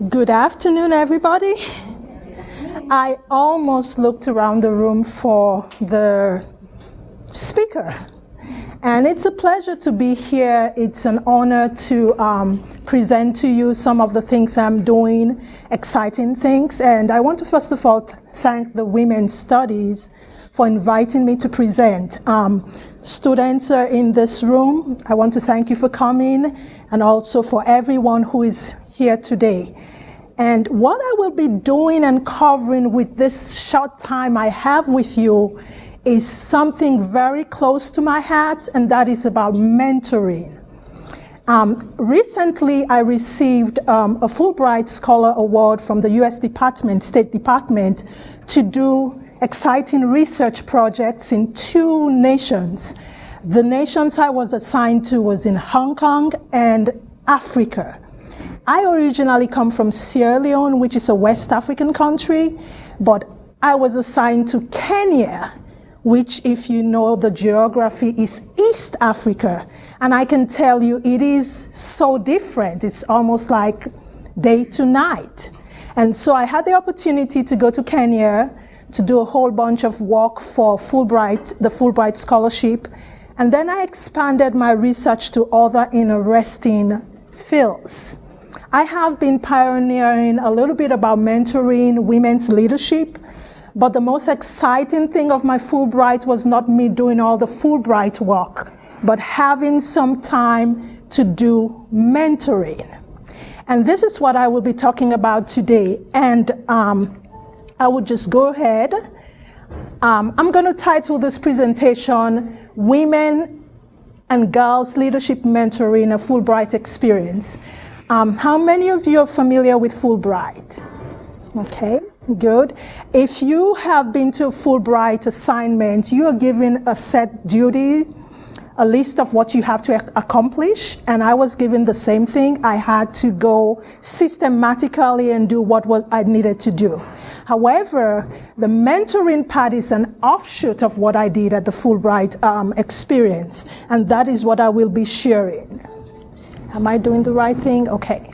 Good afternoon, everybody. I almost looked around the room for the speaker. And it's a pleasure to be here. It's an honor to present to you some of the things I'm doing, exciting things. And I want to first of all thank the Women's Studies for inviting me to present. Students are in this room. I want to thank you for coming, and also for everyone who is here today. And what I will be doing and covering with this short time I have with you is something very close to my heart, and that is about mentoring. Recently, I received a Fulbright Scholar Award from the U.S. State Department to do exciting research projects in 2 nations. The nations I was assigned to was in Hong Kong and Africa. I originally come from Sierra Leone, which is a West African country, but I was assigned to Kenya, which, if you know the geography, is East Africa. And I can tell you it is so different. It's almost like day to night. And so I had the opportunity to go to Kenya to do a whole bunch of work for the Fulbright Scholarship. And then I expanded my research to other interesting fields. I have been pioneering a little bit about mentoring women's leadership, but the most exciting thing of my Fulbright was not me doing all the Fulbright work, but having some time to do mentoring. And this is what I will be talking about today. And I would just go ahead. I'm going to title this presentation, Women and Girls Leadership Mentoring, a Fulbright Experience. How many of you are familiar with Fulbright? Okay, good. If you have been to a Fulbright assignment, you are given a set duty, a list of what you have to accomplish, and I was given the same thing. I had to go systematically and do what I needed to do. However, the mentoring part is an offshoot of what I did at the Fulbright experience, and that is what I will be sharing. Am I doing the right thing? Okay.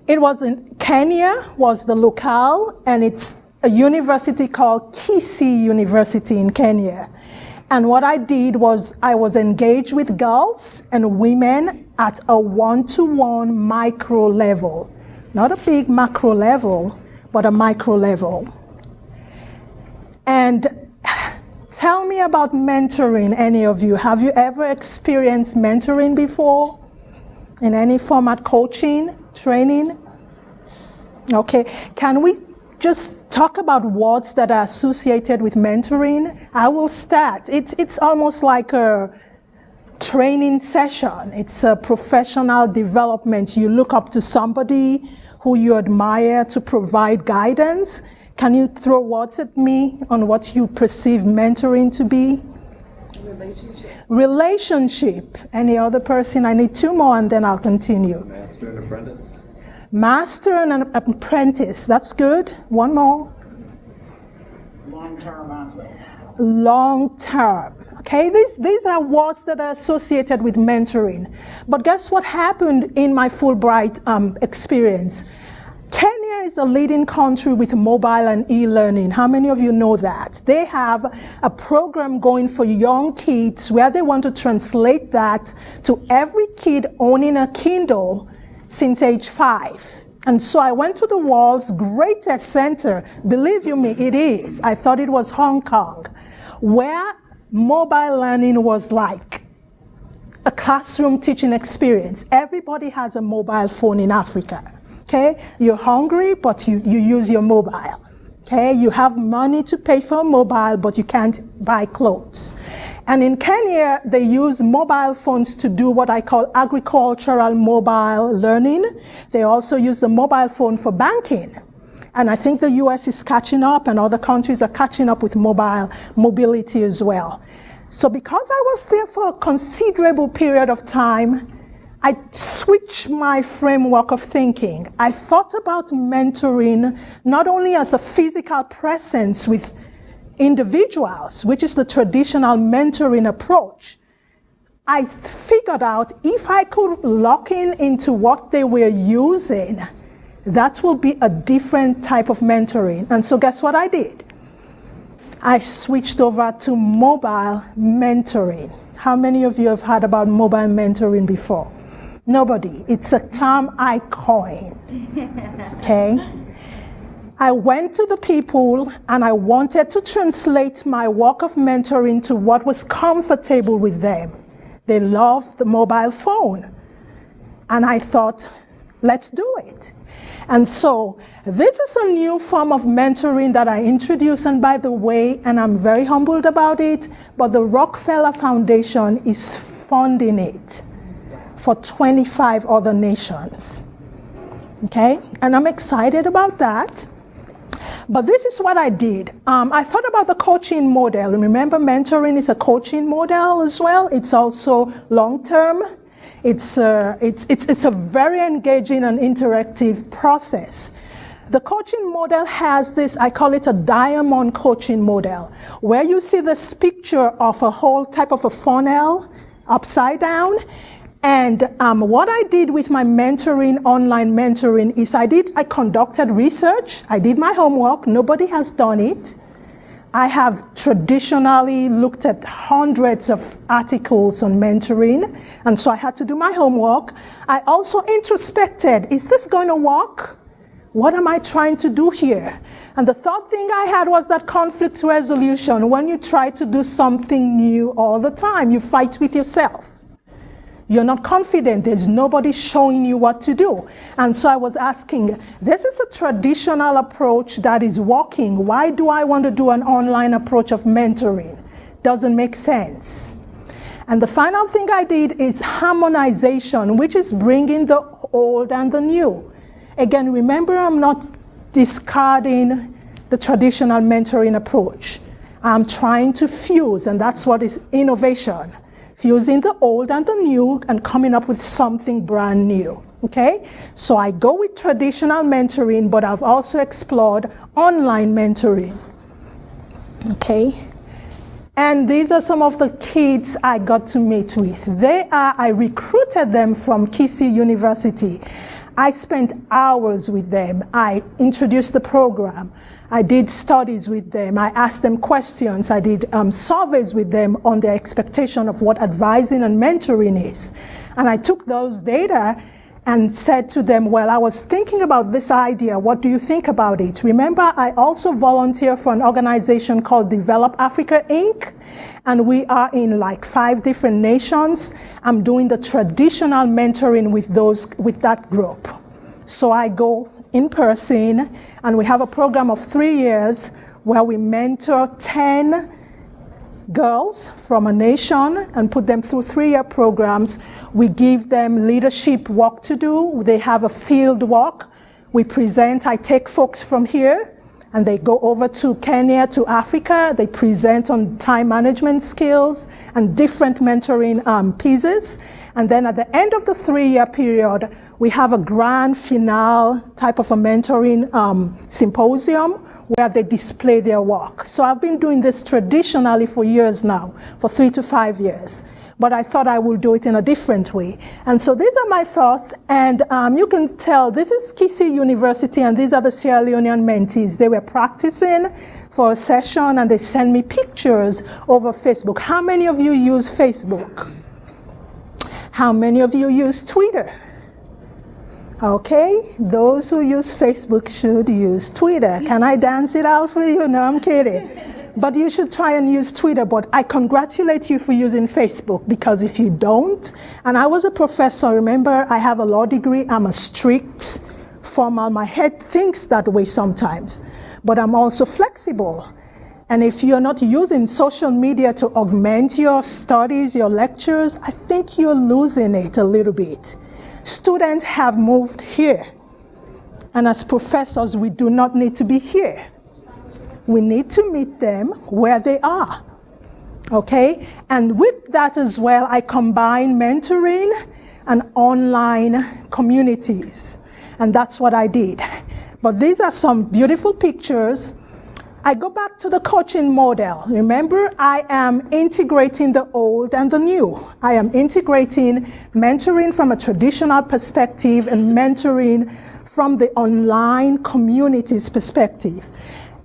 It was in Kenya, was the locale, and it's a university called Kisii University in Kenya. And what I did was I was engaged with girls and women at a one-to-one micro level. Not a big macro level, but a micro level. And tell me about mentoring, any of you. Have you ever experienced mentoring before? In any format, coaching, training? Okay, can we just talk about words that are associated with mentoring? I will start. It's almost like a training session. It's a professional development. You look up to somebody who you admire to provide guidance. Can you throw words at me on what you perceive mentoring to be? Relationship. Any other person? I need 2 more and then I'll continue. Master and apprentice. Master and an apprentice. That's good. 1 more. Long-term athlete. Long-term. Okay, these are words that are associated with mentoring. But guess what happened in my Fulbright experience? Kenya is a leading country with mobile and e-learning. How many of you know that? They have a program going for young kids where they want to translate that to every kid owning a Kindle since age 5. And so I went to the world's greatest center. Believe you me, it is. I thought it was Hong Kong, where mobile learning was like a classroom teaching experience. Everybody has a mobile phone in Africa. Okay, you're hungry, but you use your mobile. Okay, you have money to pay for a mobile, but you can't buy clothes. And in Kenya, they use mobile phones to do what I call agricultural mobile learning. They also use the mobile phone for banking. And I think the US is catching up, and other countries are catching up with mobile mobility as well. So because I was there for a considerable period of time, I switched my framework of thinking. I thought about mentoring not only as a physical presence with individuals, which is the traditional mentoring approach. I figured out if I could lock in into what they were using, that will be a different type of mentoring. And so guess what I did? I switched over to mobile mentoring. How many of you have heard about mobile mentoring before? Nobody. It's a term I coined. Okay? I went to the people and I wanted to translate my work of mentoring to what was comfortable with them. They love the mobile phone. And I thought, let's do it. And so this is a new form of mentoring that I introduced, and by the way, and I'm very humbled about it, but the Rockefeller Foundation is funding it for 25 other nations. Okay? And I'm excited about that. But this is what I did. I thought about the coaching model. Remember, mentoring is a coaching model as well. It's also long-term. It's a very engaging and interactive process. The coaching model has this, I call it a diamond coaching model, where you see this picture of a whole type of a funnel upside down. And what I did with my mentoring, online mentoring, is I conducted research. I did my homework. Nobody has done it. I have traditionally looked at hundreds of articles on mentoring, and so I had to do my homework. I also introspected, is this going to work? What am I trying to do here? And the third thing I had was that conflict resolution. When you try to do something new all the time, you fight with yourself. You're not confident. There's nobody showing you what to do. And so I was asking, this is a traditional approach that is working. Why do I want to do an online approach of mentoring? Doesn't make sense. And the final thing I did is harmonization, which is bringing the old and the new. Again, remember, I'm not discarding the traditional mentoring approach. I'm trying to fuse, and that's what is innovation. Fusing the old and the new and coming up with something brand new, okay? So I go with traditional mentoring, but I've also explored online mentoring, okay? And these are some of the kids I got to meet with. I recruited them from Kisii University. I spent hours with them. I introduced the program. I did studies with them. I asked them questions. I did surveys with them on their expectation of what advising and mentoring is. And I took those data and said to them, well, I was thinking about this idea. What do you think about it? Remember, I also volunteer for an organization called Develop Africa, Inc., and we are in like 5 different nations. I'm doing the traditional mentoring with that group. So I go in person, and we have a program of 3 years where we mentor 10 girls from a nation and put them through 3-year programs. We give them leadership work to do. They have a field work. We present. I take folks from here, and they go over to Kenya, to Africa. They present on time management skills and different mentoring pieces. And then at the end of the 3-year period, we have a grand finale type of a mentoring symposium where they display their work. So I've been doing this traditionally for years now, for 3 to 5 years. But I thought I would do it in a different way. And so these are my first, and you can tell this is Kisii University, and these are the Sierra Leonean mentees. They were practicing for a session, and they send me pictures over Facebook. How many of you use Facebook? How many of you use Twitter? Okay, those who use Facebook should use Twitter. Can I dance it out for you? No, I'm kidding. But you should try and use Twitter. But I congratulate you for using Facebook, because if you don't, and I was a professor, remember, I have a law degree, I'm a strict, formal, my head thinks that way sometimes, but I'm also flexible. And if you're not using social media to augment your studies, your lectures, I think you're losing it a little bit. Students have moved here. And as professors, we do not need to be here. We need to meet them where they are. Okay? And with that as well, I combine mentoring and online communities. And that's what I did. But these are some beautiful pictures. I go back to the coaching model. Remember, I am integrating the old and the new. I am integrating mentoring from a traditional perspective and mentoring from the online community's perspective.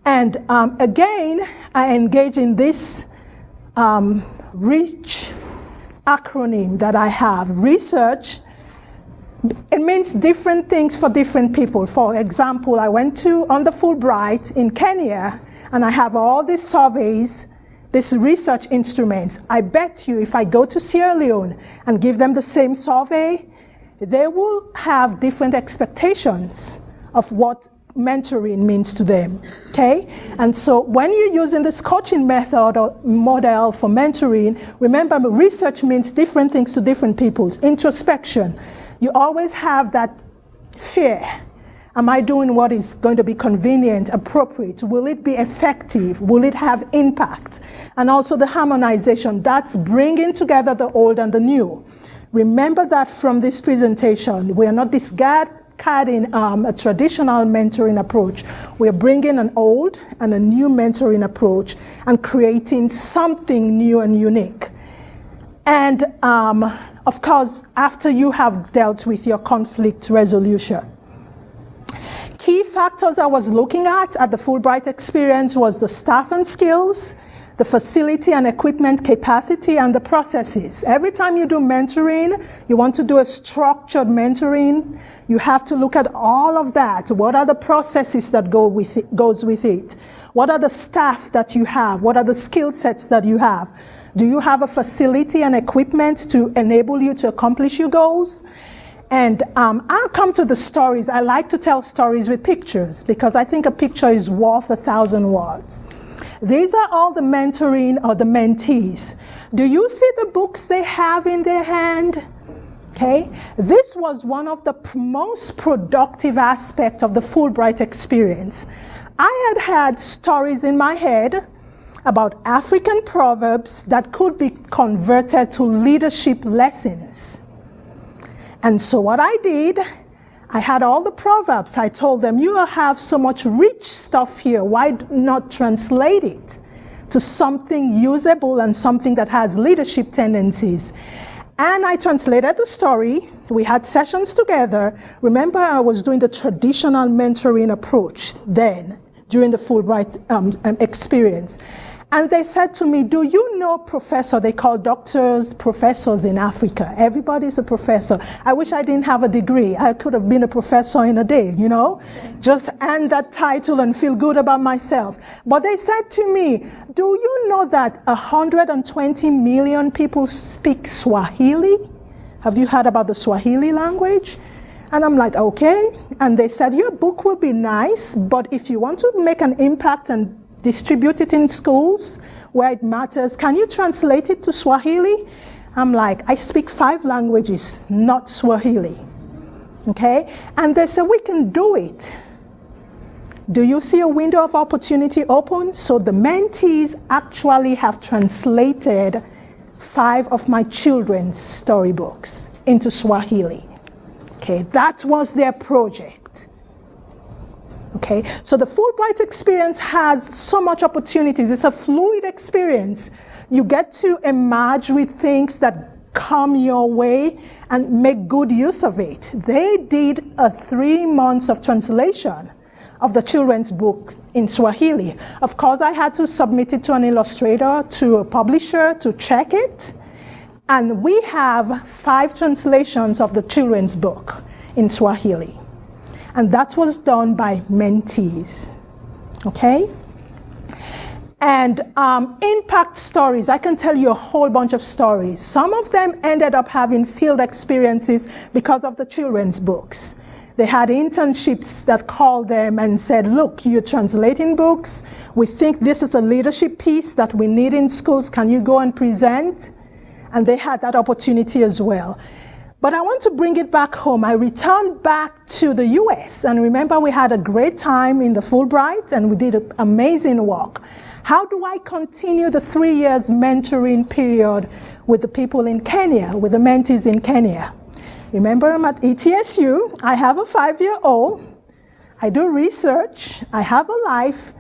And again, I engage in this REACH acronym that I have. Research, it means different things for different people. For example, I went on the Fulbright in Kenya, and I have all these surveys, these research instruments. I bet you if I go to Sierra Leone and give them the same survey, they will have different expectations of what mentoring means to them, okay? And so when you're using this coaching method or model for mentoring, remember research means different things to different people. Introspection, you always have that fear. Am I doing what is going to be convenient, appropriate? Will it be effective? Will it have impact? And also the harmonization, that's bringing together the old and the new. Remember that from this presentation, we are not discarding a traditional mentoring approach. We're bringing an old and a new mentoring approach and creating something new and unique. And of course, after you have dealt with your conflict resolution. Key factors I was looking at the Fulbright experience was the staff and skills, the facility and equipment capacity, and the processes. Every time you do mentoring, you want to do a structured mentoring, you have to look at all of that. What are the processes that goes with it? What are the staff that you have? What are the skill sets that you have? Do you have a facility and equipment to enable you to accomplish your goals? And I'll come to the stories. I like to tell stories with pictures because I think a picture is worth 1,000 words. These are all the mentoring or the mentees. Do you see the books they have in their hand? Okay, this was one of the most productive aspects of the Fulbright experience. I had stories in my head about African proverbs that could be converted to leadership lessons. And so what I did, I had all the proverbs. I told them, you have so much rich stuff here. Why not translate it to something usable and something that has leadership tendencies? And I translated the story. We had sessions together. Remember, I was doing the traditional mentoring approach then, during the Fulbright experience. And they said to me, do you know professor? They call doctors professors in Africa. Everybody's a professor. I wish I didn't have a degree. I could have been a professor in a day, you know? Just earn that title and feel good about myself. But they said to me, do you know that 120 million people speak Swahili? Have you heard about the Swahili language? And I'm like, okay. And they said, your book will be nice, but if you want to make an impact and distribute it in schools where it matters, can you translate it to Swahili? I'm like, I speak 5 languages, not Swahili. Okay? And they said, we can do it. Do you see a window of opportunity open? So the mentees actually have translated 5 of my children's storybooks into Swahili. Okay, that was their project. Okay, so the Fulbright experience has so much opportunities. It's a fluid experience. You get to emerge with things that come your way and make good use of it. They did a 3 months of translation of the children's books in Swahili. Of course, I had to submit it to an illustrator, to a publisher to check it. And we have 5 translations of the children's book in Swahili. And that was done by mentees, okay? And impact stories, I can tell you a whole bunch of stories. Some of them ended up having field experiences because of the children's books. They had internships that called them and said, look, you're translating books. We think this is a leadership piece that we need in schools. Can you go and present? And they had that opportunity as well. But I want to bring it back home. I returned back to the US, and remember we had a great time in the Fulbright, and we did amazing work. How do I continue the 3 years mentoring period with the people in Kenya, with the mentees in Kenya? Remember, I'm at ETSU. I have a 5-year-old. I do research. I have a life.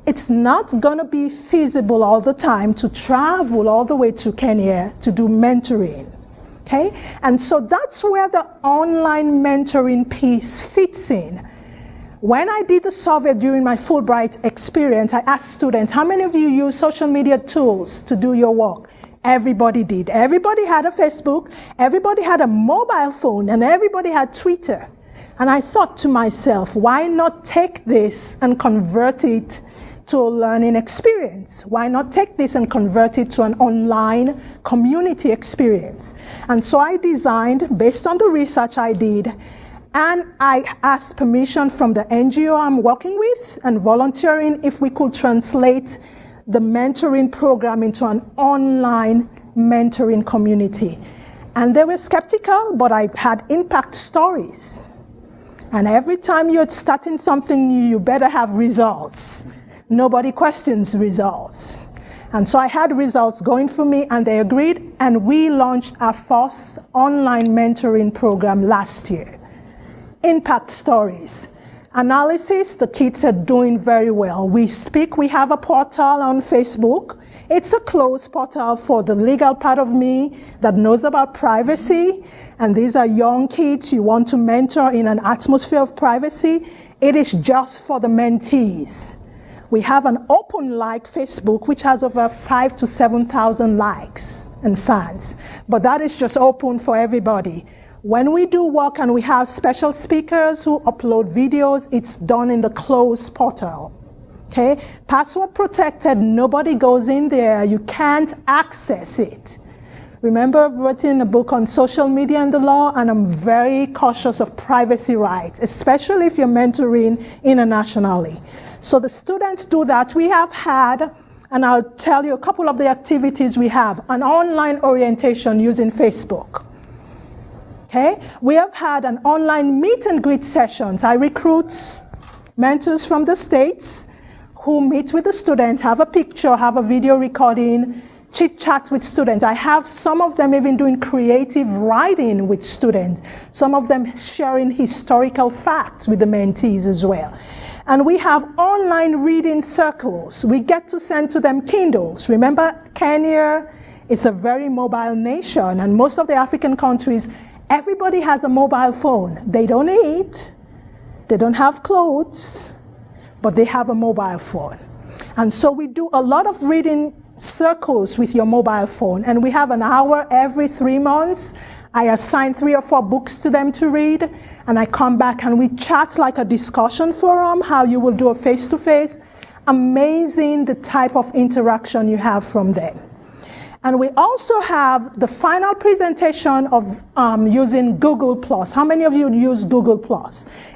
it's not going to be feasible all the time to travel all the way to Kenya to do mentoring. Okay? And so that's where the online mentoring piece fits in. When I did the survey during my Fulbright experience, I asked students, how many of you use social media tools to do your work? Everybody did. Everybody had a Facebook, everybody had a mobile phone, and everybody had Twitter. And I thought to myself, why not take this and convert it to a learning experience? Why not take this and convert it to an online community experience? And so I designed, based on the research I did, and I asked permission from the NGO I'm working with and volunteering if we could translate the mentoring program into an online mentoring community. And they were skeptical, but I had impact stories. And every time you're starting something new, you better have results. Nobody questions results. And so I had results going for me, and they agreed, and we launched our first online mentoring program last year. Impact stories. Analysis, the kids are doing very well. We have a portal on Facebook. It's a closed portal for the legal part of me that knows about privacy. And these are young kids you want to mentor in an atmosphere of privacy. It is just for the mentees. We have an open like Facebook, which has over 5,000 to 7,000 likes and fans. But that is just open for everybody. When we do work and we have special speakers who upload videos, it's done in the closed portal. Okay? Password protected, nobody goes in there, you can't access it. Remember, I've written a book on social media and the law, and I'm very cautious of privacy rights, especially if you're mentoring internationally. So the students do that. We have had, and I'll tell you a couple of the activities we have, an online orientation using Facebook. Okay? We have had an online meet and greet sessions. I recruit mentors from the States who meet with the student, have a picture, have a video recording, chit chat with students. I have some of them even doing creative writing with students, some of them sharing historical facts with the mentees as well. And we have online reading circles. We get to send to them Kindles. Remember, Kenya is a very mobile nation, and most of the African countries, everybody has a mobile phone. They don't eat, they don't have clothes, but they have a mobile phone. And so we do a lot of reading circles with your mobile phone, and we have an hour every 3 months. I assign 3 or 4 books to them to read, and I come back and we chat like a discussion forum, how you will do a face-to-face. Amazing the type of interaction you have from them. And we also have the final presentation of using Google+. How many of you use Google+?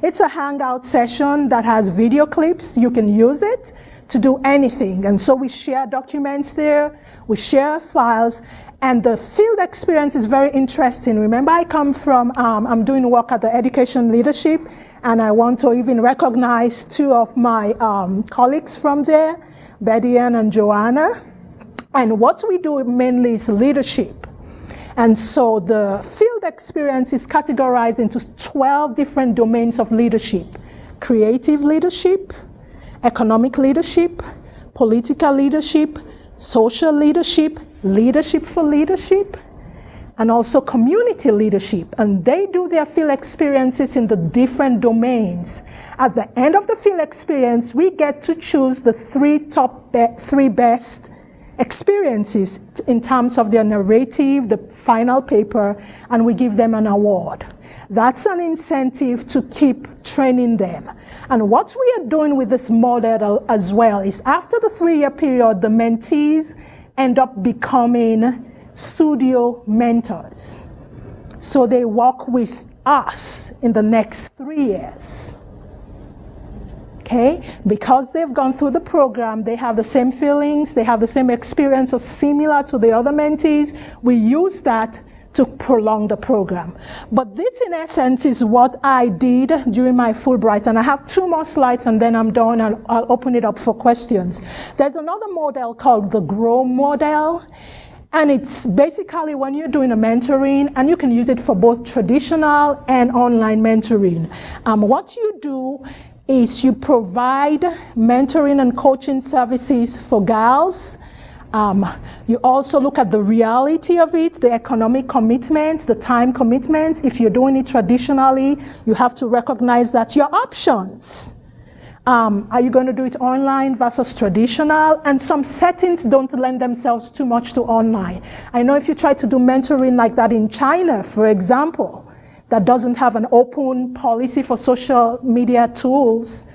It's a hangout session that has video clips. You can use it to do anything. And so we share documents there, we share files, and the field experience is very interesting. Remember, I come from, I'm doing work at the Education Leadership, and I want to even recognize 2 of my colleagues from there, Betty Ann and Joanna. And what we do mainly is leadership. And so the field experience is categorized into 12 different domains of leadership: creative leadership, economic leadership, political leadership, social leadership, leadership for leadership, and also community leadership. And they do their field experiences in the different domains. At the end of the field experience, we get to choose the 3 best experiences in terms of their narrative, the final paper, and we give them an award. That's an incentive to keep training them. And what we are doing with this model as well is after the 3-year period, the mentees end up becoming studio mentors. So they work with us in the next 3 years. Okay? Because they've gone through the program, they have the same feelings, they have the same experience or similar to the other mentees. We use that to prolong the program. But this, in essence, is what I did during my Fulbright. And I have 2 more slides, and then I'm done, and I'll open it up for questions. There's another model called the GROW model. And it's basically when you're doing a mentoring, and you can use it for both traditional and online mentoring. What you do is you provide mentoring and coaching services for gals. You also look at the reality of it, the economic commitments, the time commitments. If you're doing it traditionally, you have to recognize that your options. Are you going to do it online versus traditional? And some settings don't lend themselves too much to online. I know if you try to do mentoring like that in China, for example, that doesn't have an open policy for social media tools,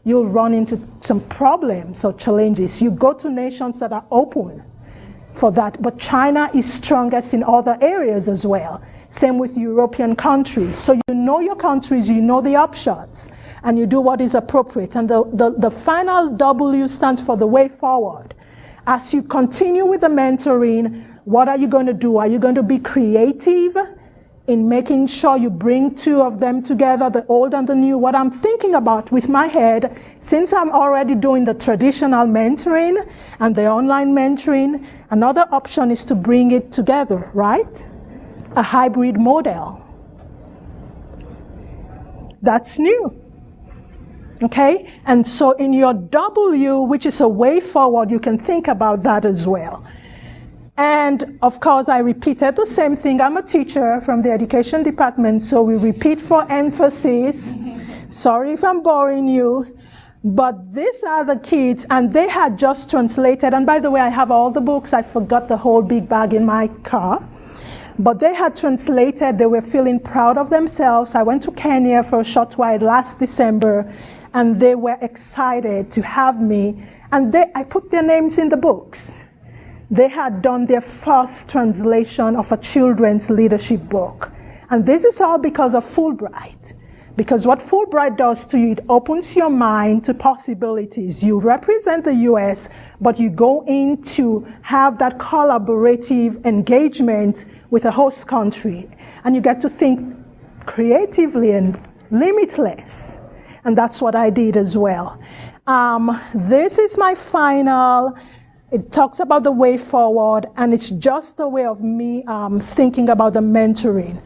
you'll run into some problems or challenges. You go to nations that are open for that, but China is strongest in other areas as well. Same with European countries. So you know your countries, you know the options, and you do what is appropriate. And the final W stands for the way forward. As you continue with the mentoring, what are you going to do? Are you going to be creative in making sure you bring two of them together, the old and the new? What I'm thinking about with my head, since I'm already doing the traditional mentoring and the online mentoring, another option is to bring it together, right? A hybrid model. That's new. Okay? And so in your W, which is a way forward, you can think about that as well. And of course, I repeated the same thing. I'm a teacher from the education department, so we repeat for emphasis. Sorry if I'm boring you, but these are the kids, and they had just translated. And by the way, I have all the books. I forgot the whole big bag in my car. But they had translated. They were feeling proud of themselves. I went to Kenya for a short while last December, and they were excited to have me. And I put their names in the books. They had done their first translation of a children's leadership book. And this is all because of Fulbright. Because what Fulbright does to you, it opens your mind to possibilities. You represent the US, but you go in to have that collaborative engagement with a host country. And you get to think creatively and limitless. And that's what I did as well. This is my final. It talks about the way forward, and it's just a way of me thinking about the mentoring.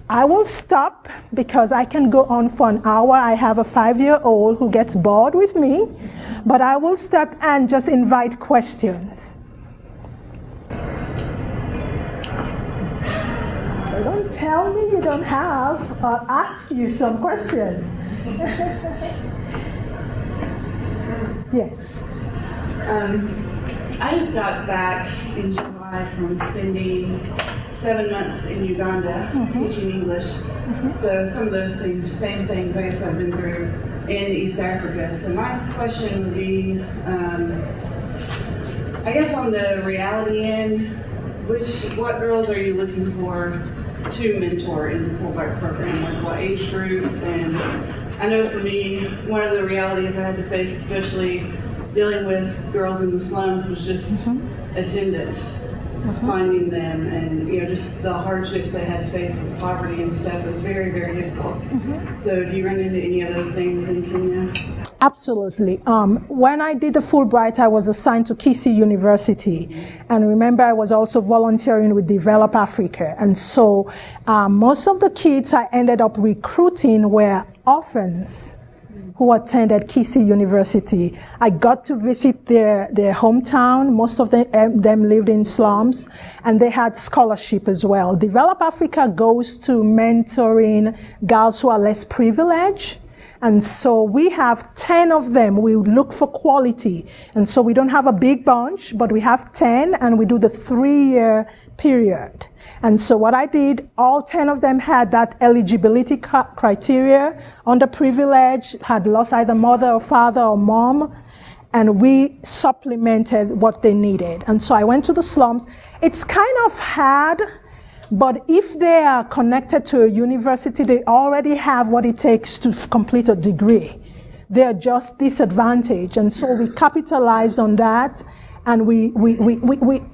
I will stop because I can go on for an hour. I have a 5-year-old who gets bored with me, but I will stop and just invite questions. Don't tell me you don't have. I'll ask you some questions. Yes. I just got back in July from spending 7 months in Uganda teaching English. So some of those things, same things, I guess I've been through in East Africa. So my question would be, I guess on the reality end, what girls are you looking for to mentor in the Fulbright program? Like what age groups? And I know for me, one of the realities I had to face, especially dealing with girls in the slums, was just attendance. Finding them, and just the hardships they had to face with poverty and stuff was very, very difficult. So do you run into any of those things in Kenya? Absolutely. When I did the Fulbright, I was assigned to Kisii University. And remember, I was also volunteering with Develop Africa. And so most of the kids I ended up recruiting were orphans who attended Kisii University. I got to visit their hometown. Most of them lived in slums, and they had scholarship as well. Develop Africa goes to mentoring girls who are less privileged. And so we have 10 of them. We look for quality. And so we don't have a big bunch, but we have 10, and we do the 3-year period. And so what I did, all 10 of them had that eligibility criteria, underprivileged, had lost either mother or father or mom, and we supplemented what they needed. And so I went to the slums. It's kind of hard, but if they are connected to a university, they already have what it takes to complete a degree. They are just disadvantaged. And so we capitalized on that, and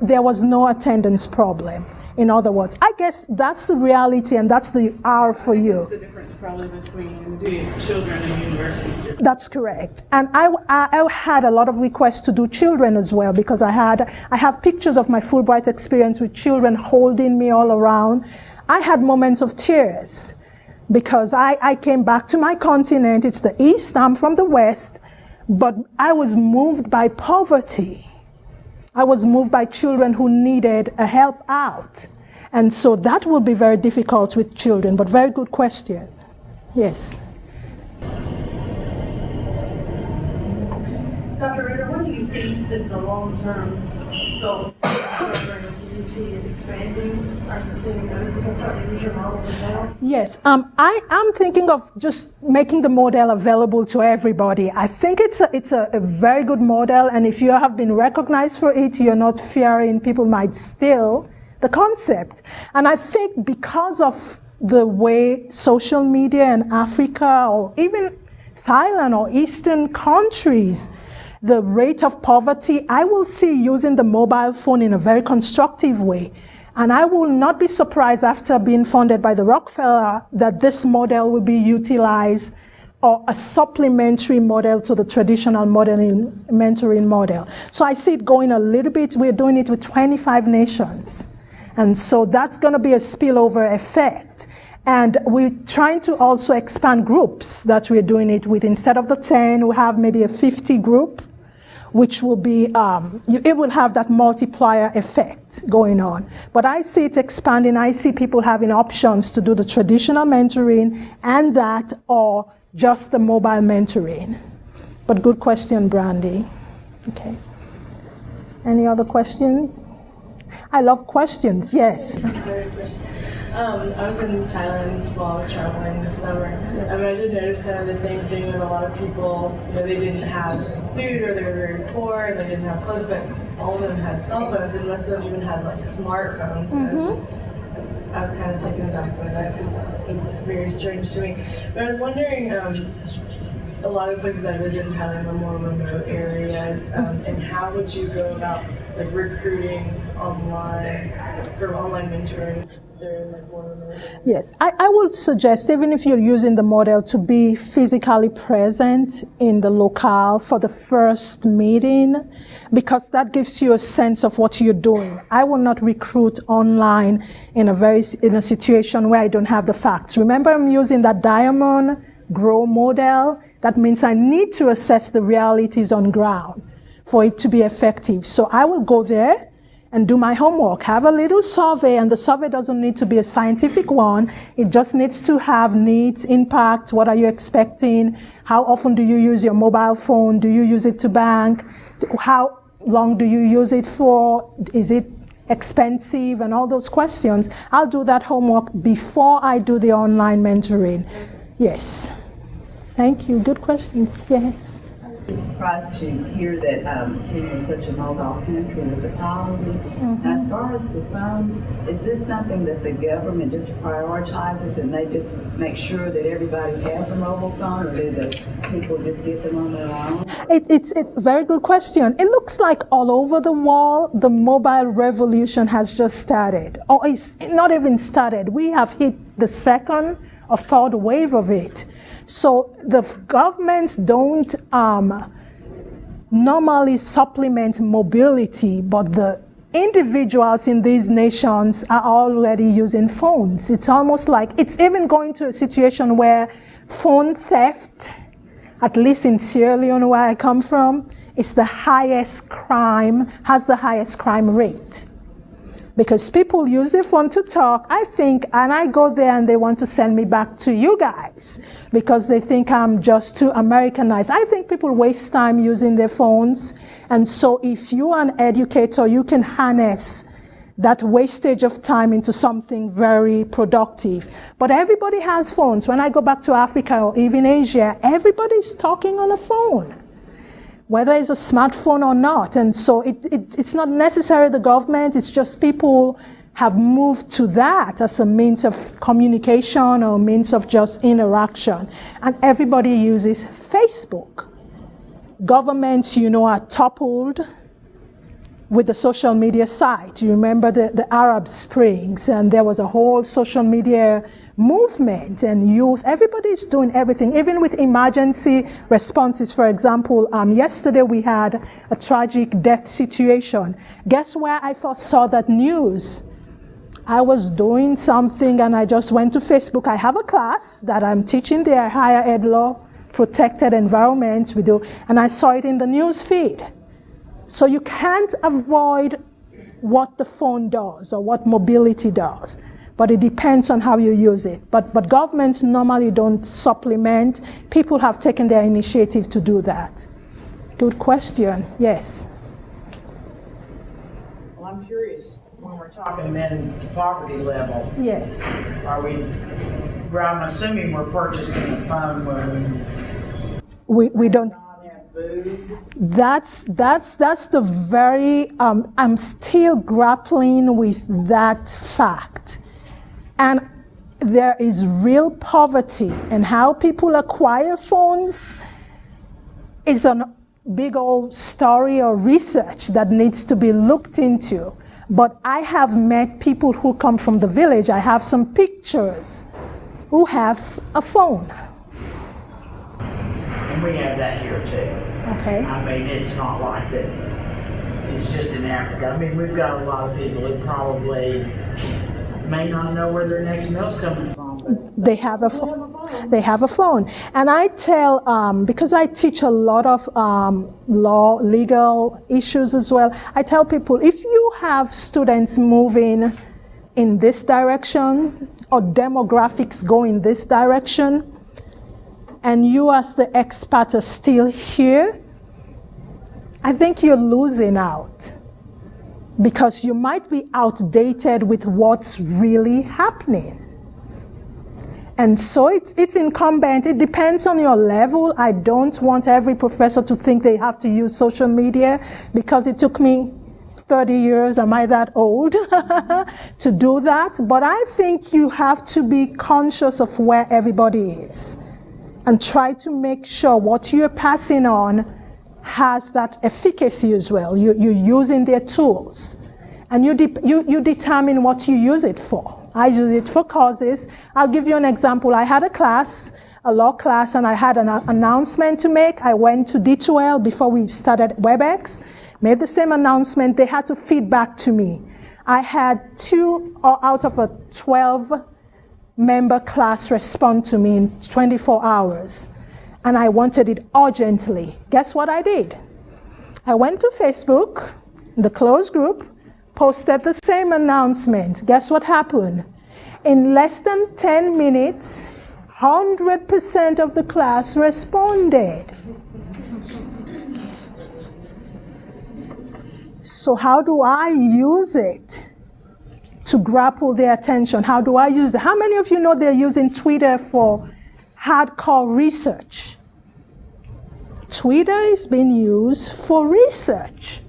there was no attendance problem. In other words, I guess that's the reality, and that's the R for you. That's the difference probably between doing children and universities. That's correct. And I had a lot of requests to do children as well, because I have pictures of my Fulbright experience with children holding me all around. I had moments of tears because I came back to my continent. It's the East, I'm from the West, but I was moved by poverty. I was moved by children who needed a help out. And so that will be very difficult with children, but very good question. Yes. Dr. Ritter, what do you see as the long-term goals for the program? Do you see it expanding? Are you seeing other people start to use your model as well? Yes, I'm thinking of just making the model available to everybody. I think it's a very good model, and if you have been recognized for it, you're not fearing people might steal the concept. And I think because of the way social media in Africa or even Thailand or Eastern countries, the rate of poverty, I will see using the mobile phone in a very constructive way. And I will not be surprised after being funded by the Rockefeller that this model will be utilized or a supplementary model to the traditional mentoring model. So I see it going a little bit, we're doing it with 25 nations. And so that's going to be a spillover effect. And we're trying to also expand groups that we're doing it with. Instead of the 10, we have maybe a 50 group, which will be, it will have that multiplier effect going on. But I see it expanding. I see people having options to do the traditional mentoring and that, or just the mobile mentoring. But good question, Brandy. Okay. Any other questions? I love questions, yes. I was in Thailand while I was traveling this summer. Yes. I did notice kind of the same thing with a lot of people. You know, they didn't have food, or they were very poor, and they didn't have clothes, but all of them had cell phones, and most of them even had like smartphones. And I was kind of taken aback by that because it was very strange to me. But I was wondering, a lot of places I visit in Thailand are more remote areas, and how would you go about like recruiting online for online mentoring? Yes, I would suggest, even if you're using the model, to be physically present in the locale for the first meeting, because that gives you a sense of what you're doing. I will not recruit online in a situation where I don't have the facts. Remember, I'm using that diamond grow model. That means I need to assess the realities on ground for it to be effective. So I will go there and do my homework, have a little survey, and the survey doesn't need to be a scientific one. It just needs to have needs, impact, what are you expecting, how often do you use your mobile phone, do you use it to bank, how long do you use it for, is it expensive, and all those questions. I'll do that homework before I do the online mentoring. Yes. Thank you, good question, yes. Surprised to hear that Kenya is such a mobile country with the poverty. Now, as far as the phones, is this something that the government just prioritizes and they just make sure that everybody has a mobile phone, or do the people just get them on their own? It's a very good question. It looks like all over the world, the mobile revolution has just started, or it's not even started. We have hit the second or third wave of it. So the governments don't normally supplement mobility, but the individuals in these nations are already using phones. It's almost like it's even going to a situation where phone theft, at least in Sierra Leone where I come from, is the highest crime, has the highest crime rate. Because people use their phone to talk, I think, and I go there and they want to send me back to you guys because they think I'm just too Americanized. I think people waste time using their phones. And so if you are an educator, you can harness that wastage of time into something very productive. But everybody has phones. When I go back to Africa or even Asia, everybody's talking on a phone, whether it's a smartphone or not. And so it's not necessarily the government, it's just people have moved to that as a means of communication or means of just interaction. And everybody uses Facebook. Governments, are toppled with the social media site. You remember the Arab Springs, and there was a whole social media movement, and youth, everybody's doing everything, even with emergency responses. For example, yesterday we had a tragic death situation. Guess where I first saw that news? I was doing something and I just went to Facebook. I have a class that I'm teaching there, higher ed law, protected environments we do, and I saw it in the news feed. So you can't avoid what the phone does or what mobility does, but it depends on how you use it. But governments normally don't supplement. People have taken their initiative to do that. Good question, yes. Well, I'm curious, when we're talking then to poverty level, Yes. are we, well, I'm assuming we're purchasing a phone when We don't. not have food. That's the very, I'm still grappling with that fact. And there is real poverty, and how people acquire phones is a big old story or research that needs to be looked into. But I have met people who come from the village. I have some pictures who have a phone. And we have that here too. Okay. I mean, it's not like that, it's just in Africa. I mean, we've got a lot of people that probably may not know where their next meal's coming from, but They have a phone. They have a phone. And I tell, because I teach a lot of legal issues as well, I tell people, if you have students moving in this direction or demographics go in this direction, and you as the expert are still here, I think you're losing out. Because you might be outdated with what's really happening. And so it's incumbent, it depends on your level. I don't want every professor to think they have to use social media, because it took me 30 years, am I that old, to do that? But I think you have to be conscious of where everybody is and try to make sure what you're passing on has that efficacy as well. You're using their tools. And you determine what you use it for. I use it for causes. I'll give you an example. I had a law class, and I had an announcement to make. I went to D2L before we started WebEx, made the same announcement. They had to feed back to me. I had 2 out of a 12-member class respond to me in 24 hours. And I wanted it urgently. Guess what I did? I went to Facebook, the closed group, posted the same announcement. Guess what happened? In less than 10 minutes, 100% of the class responded. So how do I use it to grapple their attention? How do I use it? How many of you know they're using Twitter for hardcore research? Twitter is being used for research.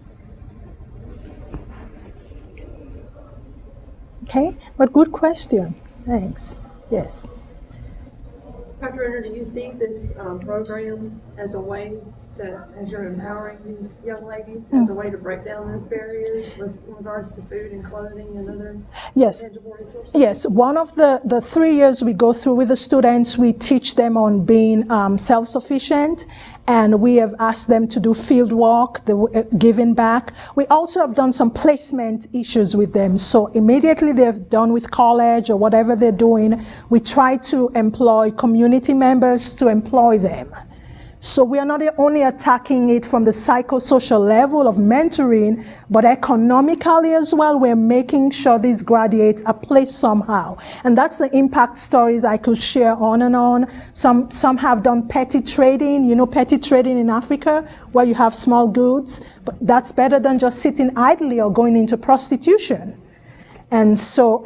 Okay, but good question. Thanks. Yes. Dr. Renner, do you see this program as a way to, as you're empowering these young ladies, as a way to break down those barriers with regards to food and clothing and other Yes. tangible resources? Yes, one of the 3 years we go through with the students, we teach them on being self-sufficient, and we have asked them to do field work, giving back. We also have done some placement issues with them. So immediately they're done with college or whatever they're doing, we try to employ community members to employ them. So we are not only attacking it from the psychosocial level of mentoring, but economically as well. We're making sure these graduates are placed somehow. And that's the impact stories I could share on and on. Some have done petty trading, petty trading in Africa, where you have small goods, but that's better than just sitting idly or going into prostitution. And so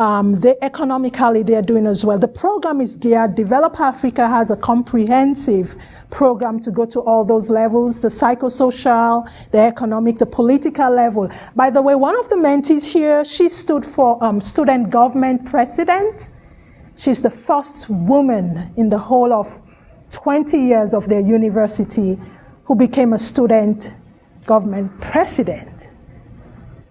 economically they're doing as well. The program is geared, Develop Africa has a comprehensive program to go to all those levels, the psychosocial, the economic, the political level. By the way, one of the mentees here, she stood for student government president. She's the first woman in the whole of 20 years of their university who became a student government president.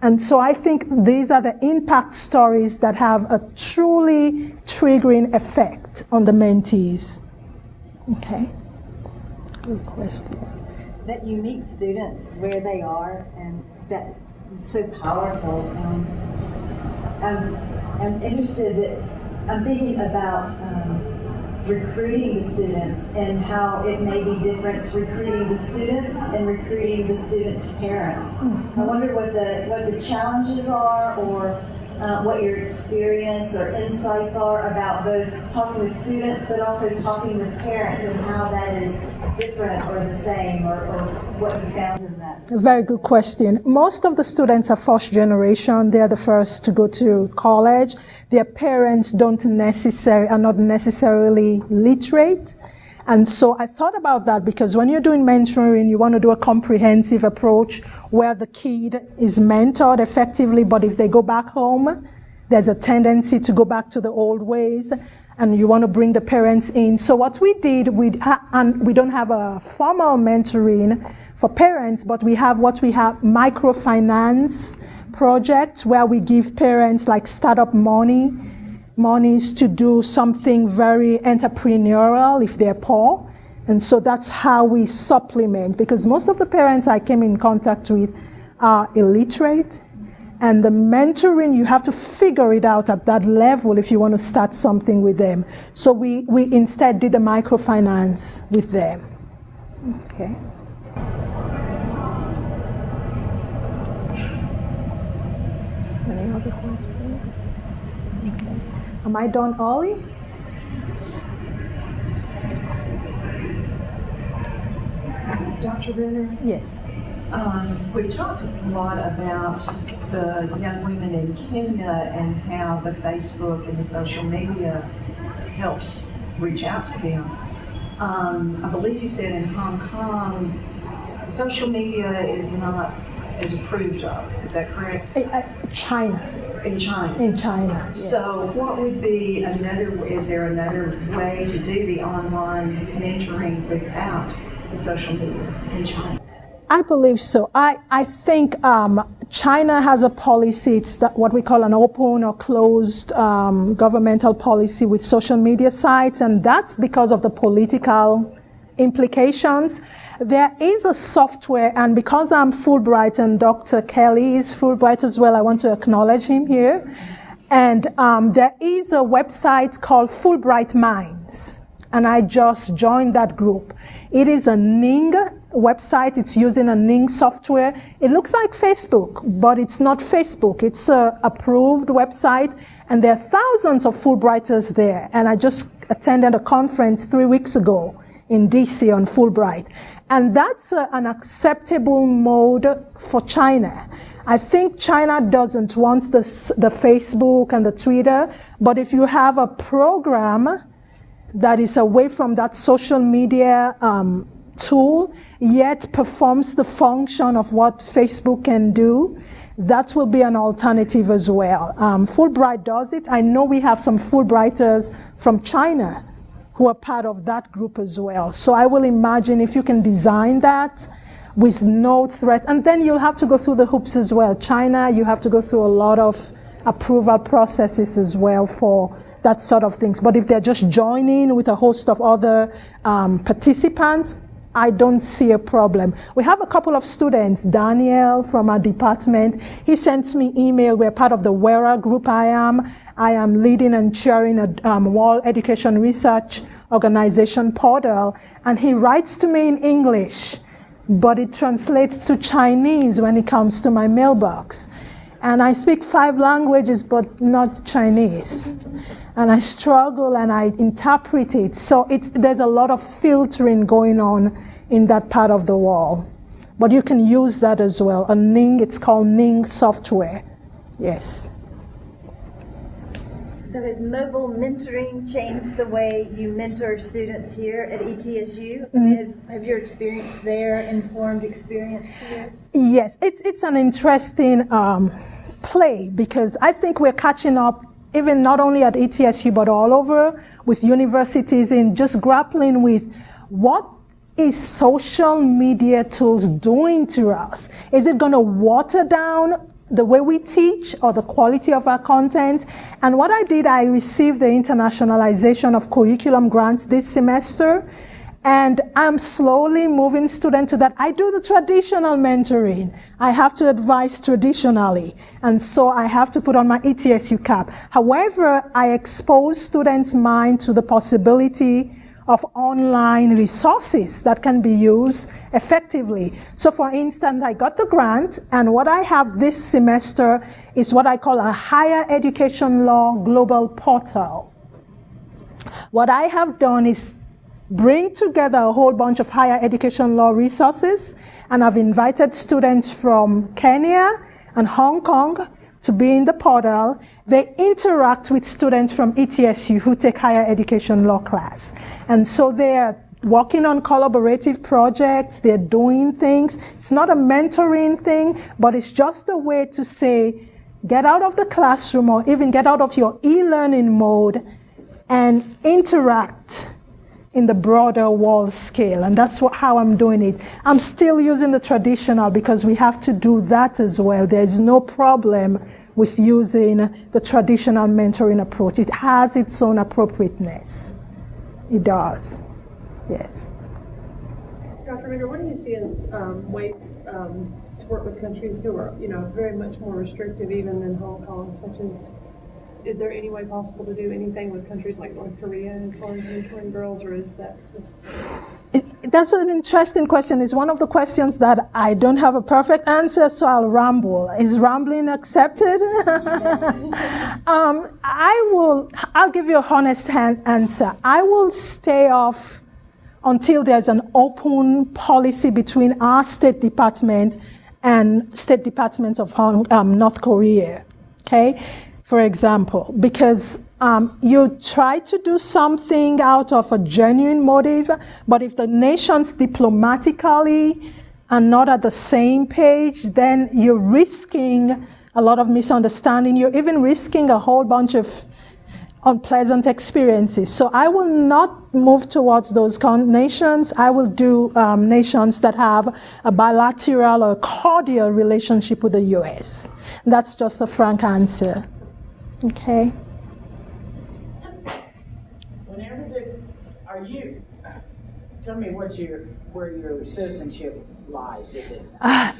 And so I think these are the impact stories that have a truly triggering effect on the mentees. Okay. Good question. That you meet students where they are, and that is so powerful. I'm interested that I'm thinking about recruiting the students and how it may be different recruiting the students and recruiting the students' parents. I wonder what the challenges are, or what your experience or insights are about both talking with students but also talking with parents, and how that is different or the same, or what you found in that. Very good question. Most of the students are first generation. They're the first to go to college. Their parents are not necessarily literate. And so I thought about that, because when you're doing mentoring, you want to do a comprehensive approach where the kid is mentored effectively, but if they go back home, there's a tendency to go back to the old ways, and you want to bring the parents in. So what we did, and we don't have a formal mentoring for parents, but we have microfinance projects where we give parents like startup monies to do something very entrepreneurial if they're poor. And so that's how we supplement, because most of the parents I came in contact with are illiterate. And the mentoring, you have to figure it out at that level if you want to start something with them. So we instead did the microfinance with them. Okay. Any other questions? Okay. Am I done, Ollie? Dr. Renner? Yes. We've talked a lot about the young women in Kenya and how the Facebook and the social media helps reach out to them. I believe you said in Hong Kong, social media is not as approved of. Is that correct? China. In China. In China. Yes. So what would be is there another way to do the online mentoring without the social media in China? I believe so. I think China has a policy. It's what we call an open or closed governmental policy with social media sites, and that's because of the political implications. There is a software, and because I'm Fulbright and Dr. Kelly is Fulbright as well, I want to acknowledge him here. And there is a website called Fulbright Minds, and I just joined that group. It is a Ning website. It's using a Ning software. It looks like Facebook, but it's not Facebook. It's an approved website, and there are thousands of Fulbrighters there. And I just attended a conference 3 weeks ago in DC on Fulbright. And that's an acceptable mode for China. I think China doesn't want the Facebook and the Twitter, but if you have a program that is away from that social media tool, yet performs the function of what Facebook can do, that will be an alternative as well. Fulbright does it. I know we have some Fulbrighters from China who are part of that group as well. So I will imagine if you can design that with no threat, and then you'll have to go through the hoops as well. China, you have to go through a lot of approval processes as well for that sort of things. But if they're just joining with a host of other participants, I don't see a problem. We have a couple of students, Daniel from our department, he sends me email. We're part of the WERA group I am leading and chairing a World Education Research Organization portal, and he writes to me in English, but it translates to Chinese when it comes to my mailbox. And I speak 5 languages, but not Chinese. And I struggle and I interpret it. So there's a lot of filtering going on in that part of the world. But you can use that as well. It's called Ning software. Yes. So has mobile mentoring changed the way you mentor students here at ETSU? I mean, have your experience there informed experience here? Yes, it's an interesting play, because I think we're catching up, even not only at ETSU, but all over with universities, in just grappling with what is social media tools doing to us? Is it going to water down the way we teach or the quality of our content? And what I did, I received the internationalization of curriculum grants this semester. And I'm slowly moving students to that. I do the traditional mentoring. I have to advise traditionally. And so I have to put on my ETSU cap. However, I expose students' mind to the possibility of online resources that can be used effectively. So for instance, I got the grant, and what I have this semester is what I call a Higher Education Law Global Portal. What I have done is bring together a whole bunch of higher education law resources, and I've invited students from Kenya and Hong Kong to be in the portal. They interact with students from ETSU who take higher education law class. And so they're working on collaborative projects, they're doing things. It's not a mentoring thing, but it's just a way to say, get out of the classroom or even get out of your e-learning mode and interact in the broader world scale, and that's how I'm doing it. I'm still using the traditional because we have to do that as well. There's no problem with using the traditional mentoring approach. It has its own appropriateness. It does, yes. Dr. Ringer, what do you see as ways to work with countries who are, very much more restrictive even than Hong Kong, such as, is there any way possible to do anything with countries like North Korea as far as mentoring girls, or is that just... That's an interesting question. It's one of the questions that I don't have a perfect answer, so I'll ramble. Is rambling accepted? I'll give you a honest answer. I will stay off until there's an open policy between our State Department and State Departments of North Korea, okay? For example, because you try to do something out of a genuine motive, but if the nations diplomatically are not at the same page, then you're risking a lot of misunderstanding. You're even risking a whole bunch of unpleasant experiences. So I will not move towards those nations. I will do nations that have a bilateral or cordial relationship with the US. That's just a frank answer. Okay. Tell me where your citizenship lies. Is it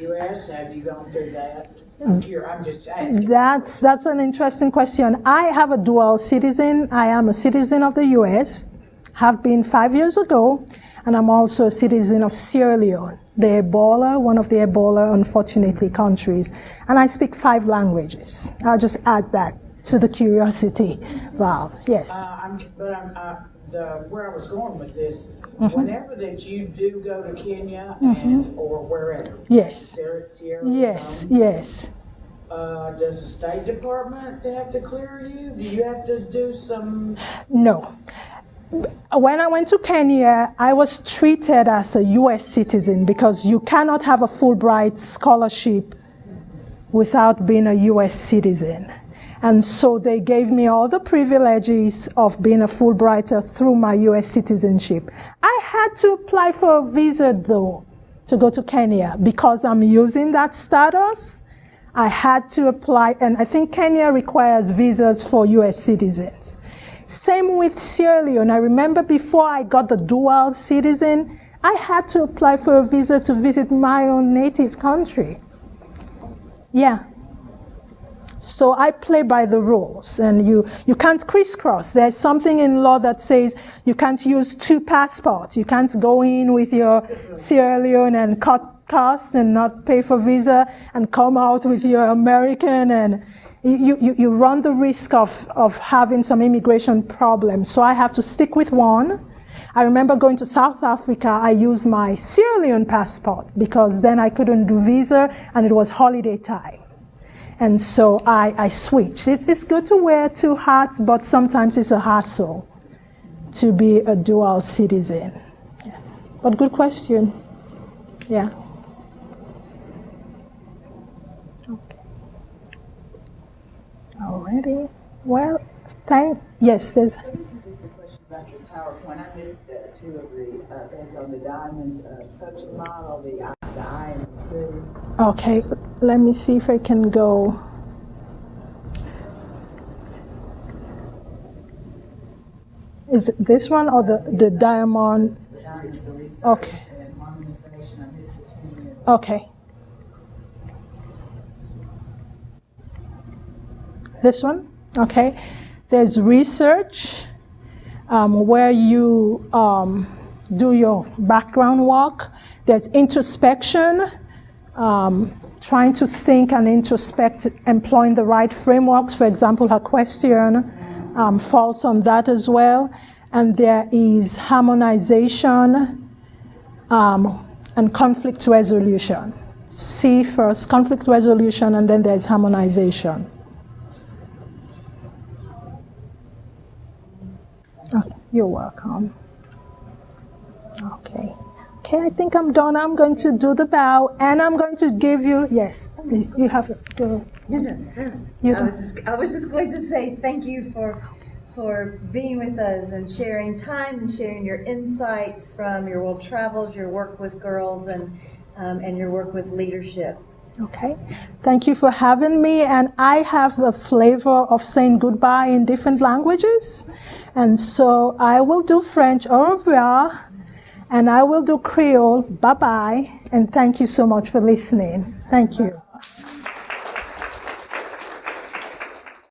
U.S.? Have you gone through that? I'm just asking. That's an interesting question. I have a dual citizen. I am a citizen of the U.S., have been 5 years ago, and I'm also a citizen of Sierra Leone, one of the Ebola, unfortunately, countries. And I speak 5 languages. I'll just add that to the curiosity valve. Yes. Where I was going with this, whenever that you do go to Kenya or wherever. Yes. Sierra yes, Leone, yes. Does the State Department have to clear you? Do you have to do some? No. When I went to Kenya, I was treated as a U.S. citizen because you cannot have a Fulbright scholarship without being a U.S. citizen. And so they gave me all the privileges of being a Fulbrighter through my U.S. citizenship. I had to apply for a visa, though, to go to Kenya. Because I'm using that status, I had to apply, and I think Kenya requires visas for U.S. citizens. Same with Sierra Leone. I remember before I got the dual citizen, I had to apply for a visa to visit my own native country. Yeah. So I play by the rules, and you can't crisscross. There's something in law that says you can't use 2 passports. You can't go in with your Sierra Leone and cut costs and not pay for visa and come out with your American, and you run the risk of having some immigration problems. So I have to stick with one. I remember going to South Africa, I used my Sierra Leone passport because then I couldn't do visa and it was holiday time. And so I switched. It's good to wear 2 hats, but sometimes it's a hassle to be a dual citizen. Yeah. But good question. Yeah. Okay. Alrighty. Well, yes, there's... This is just a question about your PowerPoint. I missed 2 of the things on the diamond coaching model, the I and the C. Okay, let me see if I can go. Is it this one or the diamond? Okay. and harmonization. I missed the 2 minutes. Okay. This one? Okay. There's research, where you do your background work. There's introspection, trying to think and introspect, employing the right frameworks. For example, her question falls on that as well. And there is harmonization and conflict resolution. C first, conflict resolution, and then there's harmonization. Oh, you're welcome. Okay. Okay, I think I'm done. I'm going to do the bow, and I'm going to give you, yes, you have it. Go. No. I was just going to say thank you for being with us and sharing time and sharing your insights from your world travels, your work with girls, and your work with leadership. Okay. Thank you for having me. And I have a flavor of saying goodbye in different languages. And so I will do French, au revoir, and I will do Creole, bye-bye. And thank you so much for listening. Thank you.